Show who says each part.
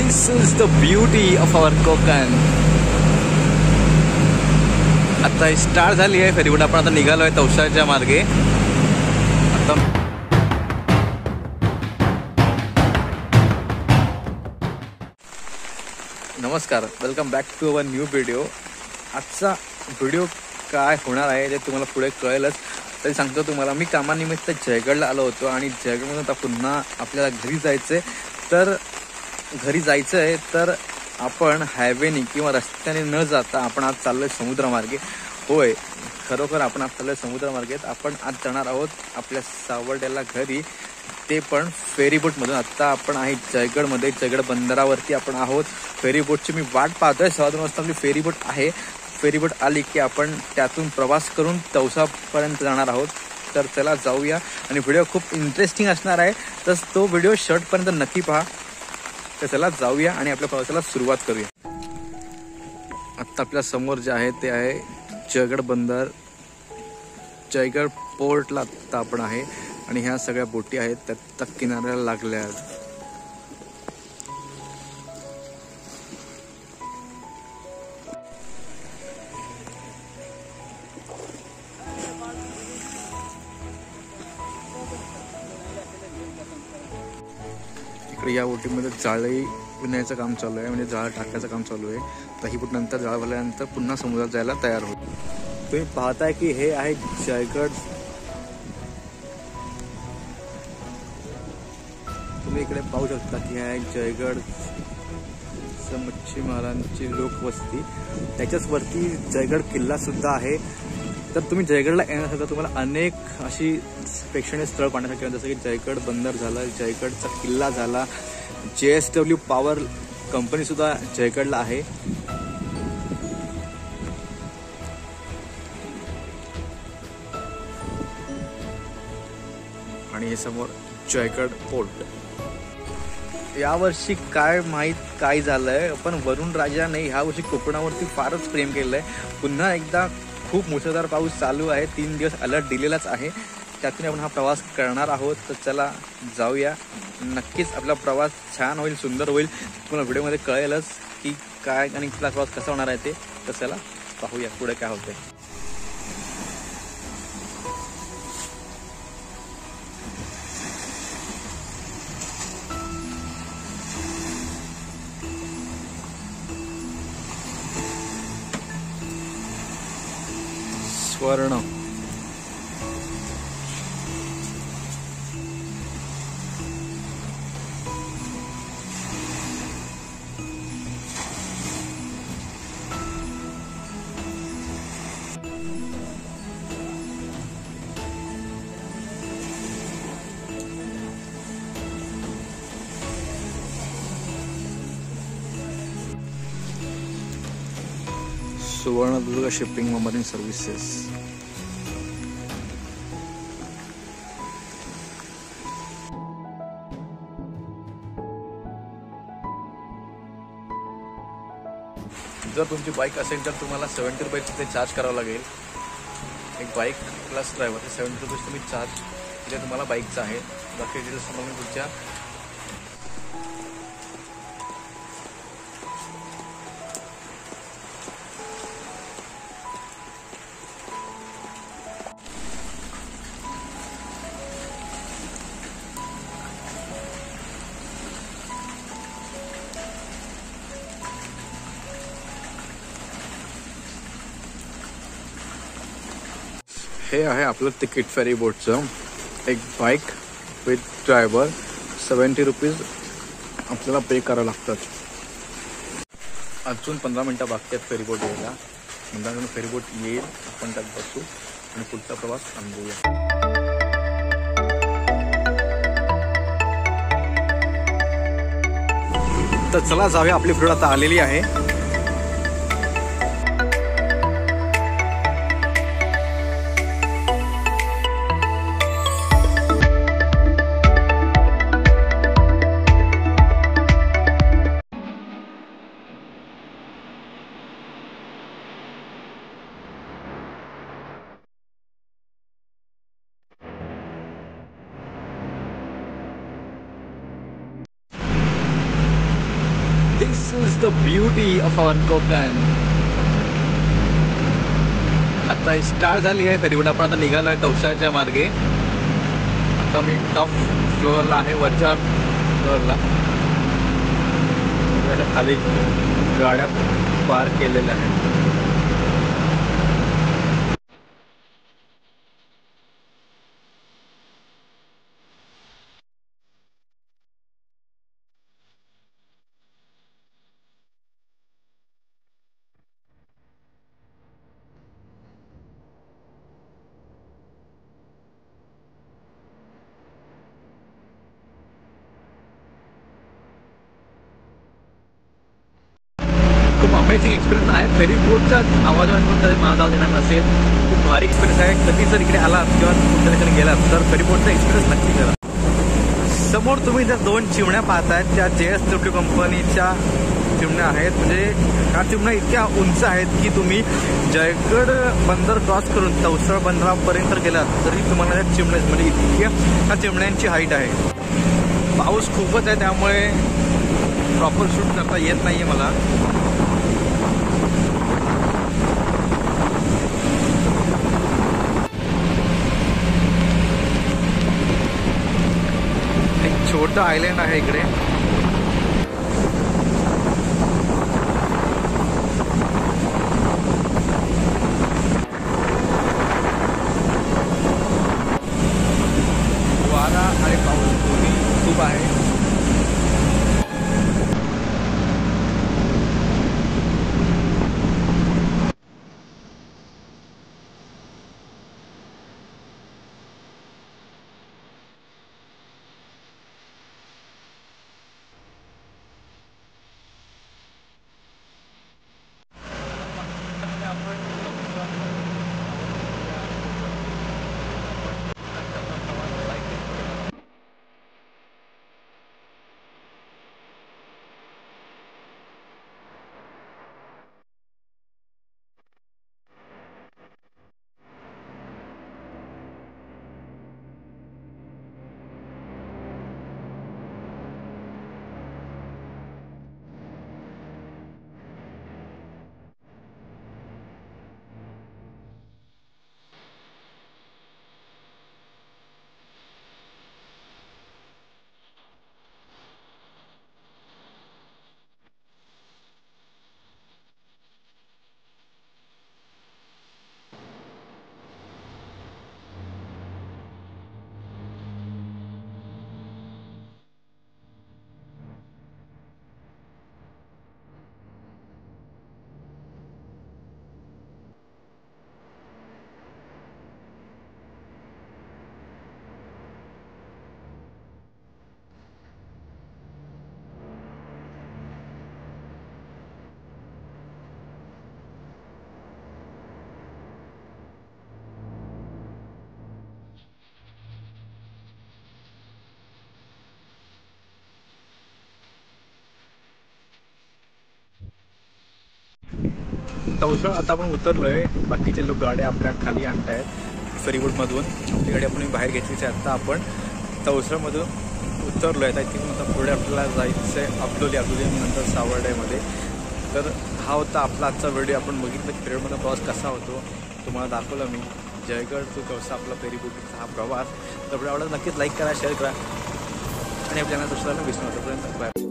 Speaker 1: This is the beauty of our Konkan. आता start झाली आहे फेरीबोट. आपण आता निघालोय तवशाच्या मार्गे. आता नमस्कार, welcome back to our new video. आजचा व्हिडिओ काय होणार आहे ते तुम्हाला पुढे कळेलच. तरी सांगतो तुम्हाला, मी कामानिमित्त जयगडला आलो होतो आणि जयगडमधून आता पुन्हा आपल्याला घरी जायचं आहे. तर आपण हायवेनी किंवा रस्त्याने न जाता आपण आज चाललोय समुद्रमार्गे. होय, खरोखर आपण आज चाललोय समुद्रमार्गे. आपण आज जाणार आहोत आपल्या सावर्ड्याला घरी, ते पण फेरीबोटमधून. आता आपण आहे जयगडमध्ये, जयगड बंदरावरती आपण आहोत. फेरीबोटची मी वाट पाहतोय. 2:15 वाजता आपली फेरीबोट आहे. फेरीबोट आली की आपण त्यातून प्रवास करून तवसापर्यंत जाणार आहोत. तर चला जाऊया. आणि व्हिडिओ खूप इंटरेस्टिंग असणार आहे, तर तो व्हिडिओ शेवटपर्यंत नक्की पहा. तर चला जाऊया आणि आपल्या प्रवासाला सुरुवात करूया. आत्ता आपल्या समोर जे आहे ते आहे जयगड बंदर. जयगड पोर्टला आत्ता आपण आहे आणि ह्या सगळ्या बोटी आहेत त्या किनाऱ्याला लागल्या आहेत. इकडे या बोटीमध्ये जाळी विणायचं काम चालू आहे, म्हणजे जाळ टाकायचं काम चालू आहे. तर ही बोट नंतर जाळ भरल्यानंतर पुन्हा समुद्रात जायला तयार होईल. तुम्ही पाहताय की हे आहे जयगड. तुम्ही इकडे पाहू शकता की हे आहे जयगड मच्छीमारांची लोकवस्ती. त्याच्याच वरती जयगड किल्ला सुद्धा आहे. तर तुम्ही जयगडला येण्यासाठी तुम्हाला अनेक अशी प्रेक्षणीय स्थळ पाहण्यासाठी, जसं की जयगड बंदर झालं, जयगडचा किल्ला झाला, JSW पॉवर कंपनी सुद्धा जयगडला आहे. आणि हे समोर जयगड पोर्ट. यावर्षी काय झालंय, पण वरुण राजाने ह्या वर्षी कोकणावरती फारच प्रेम केलंय. पुन्हा एकदा खूप मुसळधार पाऊस चालू आहे. 3 दिवस अलर्ट दिलेलाच आहे. त्यातून आपण हा प्रवास करणार आहोत. तर चला जाऊया. नक्कीच आपला प्रवास छान होईल, सुंदर होईल. तुम्हाला व्हिडिओमध्ये कळेलच की काय आणि आपला प्रवास कसा होणार आहे ते. तर चला पाहूया पुढे काय होतंय. स्वर्ण सुवर्णदुर्ग शिपिंग व मरीन सर्व्हिसेस. जर तुमची बाईक असेल तर तुम्हाला 70 रुपये तिथे चार्ज करावं लागेल. एक बाईक प्लस ड्रायव्हर, ते 70 रुपये तुम्ही चार्ज जे तुम्हाला बाईकचं आहे. बाकी डिटेल्स तुम्हाला तुमच्या हे आहे आपलं तिकीट फेरी बोटचं. एक बाईक विथ ड्रायव्हर, 70 रुपीज आपल्याला पे करावं लागतात. अजून 15 मिनटं बाकी आहेत फेरीबोट यायला. 15 मिनिट फेरीबोट येईल, आपण त्यात बसू आणि पुढचा प्रवास अनुभवूया. तर चला जाऊया. आपली फेरीबोट आता आलेली आहे. इज द ब्युटी ऑफ आवर कोकण. आता स्टार्ट झाली आहे फेरीबोट. आपण आता निघालो आहे तवशाच्या मार्गे. आता मी टॉप फ्लोअरला आहे, वरच्या फ्लोअरला. खाली गाड्या पार्क केलेल्या आहेत. खूप अमेझिंग एक्सपिरियन्स आहे. फेरीबोटच्या आवाजावर माझा देणार नसेल. खूप भारी एक्सपिरियन्स आहे. कधी जर इकडे आलात किंवा कुठल्या ठिकाणी गेलात तर फेरीबोटचा एक्सपिरियन्स नक्की करा. समोर तुम्ही जर 2 चिमण्या पाहतायत त्या JSW कंपनीच्या चिमण्या आहेत. म्हणजे ह्या चिमण्या इतक्या उंच आहेत की तुम्ही जयगड बंदर क्रॉस करून तवसळ बंदरापर्यंत गेलात तरी तुम्हाला त्या चिमण्या म्हणजे इतक्या ह्या चिमण्यांची हाईट आहे. पाऊस खूपच आहे त्यामुळे प्रॉपर शूट करता येत नाहीये मला. एक छोटं आयलँड आहे इकडे. वारा आणि पाऊस दोन्ही खूप आहे. तवसळ आता आपण उतरलोय. बाकीचे लोक गाड्या आपल्या खाली आणतायत फेरीबोटमधून. आपली गाडी आपण बाहेर घेतलीच आहे. आता आपण तवसळमधून उतरलोय. आता तिथून आता पुढे आपल्याला जायचं आहे अब्दोली नंतर सावर्ड्यामध्ये. तर हा होता आपला आजचा व्हिडिओ. आपण बघितलं की फेरीबोटमधून प्रवास कसा होतो तुम्हाला दाखवलं मी. जयगड टू तवसा आपला फेरीबोटीचा हा प्रवास. तर व्हिडिओ आवडला नक्कीच लाईक करा, शेअर करा आणि आपल्या चॅनल दुसऱ्याला विसरू नका. तोपर्यंत बाय.